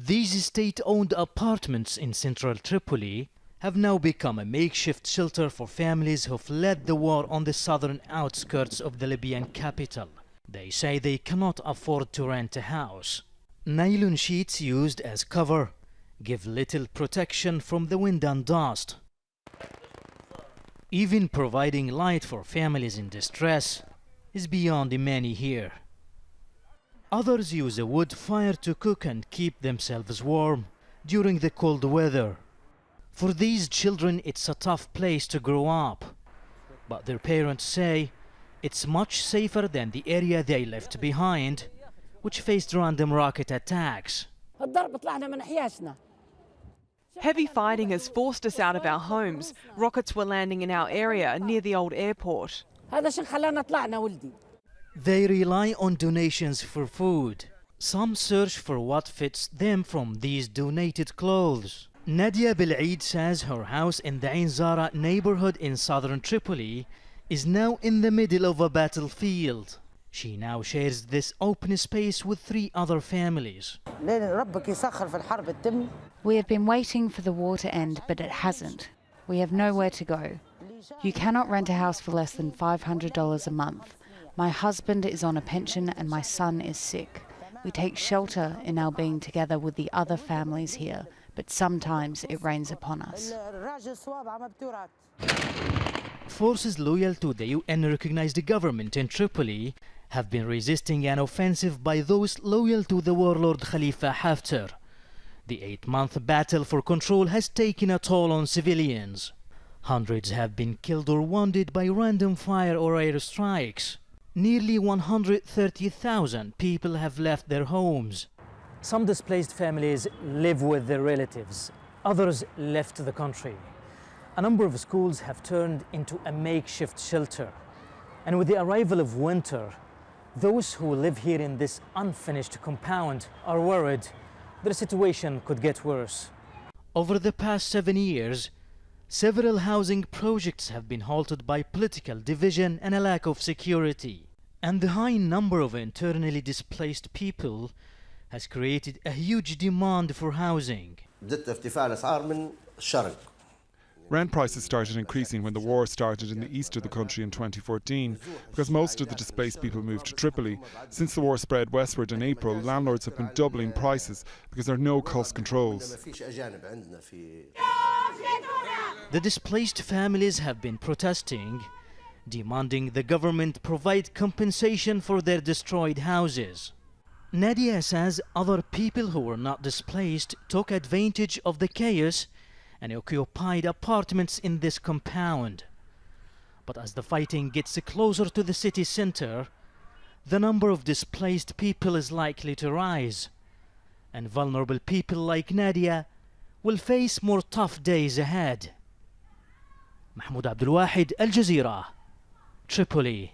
These state-owned apartments in central Tripoli have now become a makeshift shelter for families who fled the war on the southern outskirts of the Libyan capital. They say they cannot afford to rent a house. Nylon sheets used as cover give little protection from the wind and dust. Even providing light for families in distress is beyond many here. Others use a wood fire to cook and keep themselves warm during the cold weather. For these children, it's a tough place to grow up, but their parents say it's much safer than the area they left behind, which faced random rocket attacks. Heavy fighting has forced us out of our homes. Rockets were landing in our area near the old airport. They rely on donations for food. Some search for what fits them from these donated clothes. NADIYA BILID says her house in the Ain Zara neighborhood in southern Tripoli is now in the middle of a battlefield. She now shares this open space with 3 other families. We have been waiting for the war to end, but it hasn't. We have nowhere to go. You cannot rent a house for less than $500 a month. My husband is on a pension and my son is sick. We take shelter in our being together with the other families here, but sometimes it rains upon us. Forces loyal to the UN-recognized government in Tripoli have been resisting an offensive by those loyal to the warlord Khalifa Haftar. The 8-month battle for control has taken a toll on civilians. Hundreds have been killed or wounded by random fire or airstrikes. Nearly 130,000 people have left their homes. Some displaced families live with their relatives. Others left the country. A number of schools have turned into a makeshift shelter. And with the arrival of winter, those who live here in this unfinished compound are worried their situation could get worse. Over the past 7 years, several housing projects have been halted by political division and a lack of security. And the high number of internally displaced people has created a huge demand for housing. Rent prices started increasing when the war started in the east of the country in 2014 because most of the displaced people moved to Tripoli. Since the war spread westward in April, landlords have been doubling prices because there are no cost controls. The displaced families have been protesting, demanding the government provide compensation for their destroyed houses. NADIYA says other people who were not displaced took advantage of the chaos and occupied apartments in this compound. But as the fighting gets closer to the city center, the number of displaced people is likely to rise, and vulnerable people like NADIYA will face more tough days ahead. Mahmoud Abdelwahed, Al Jazeera, Tripoli.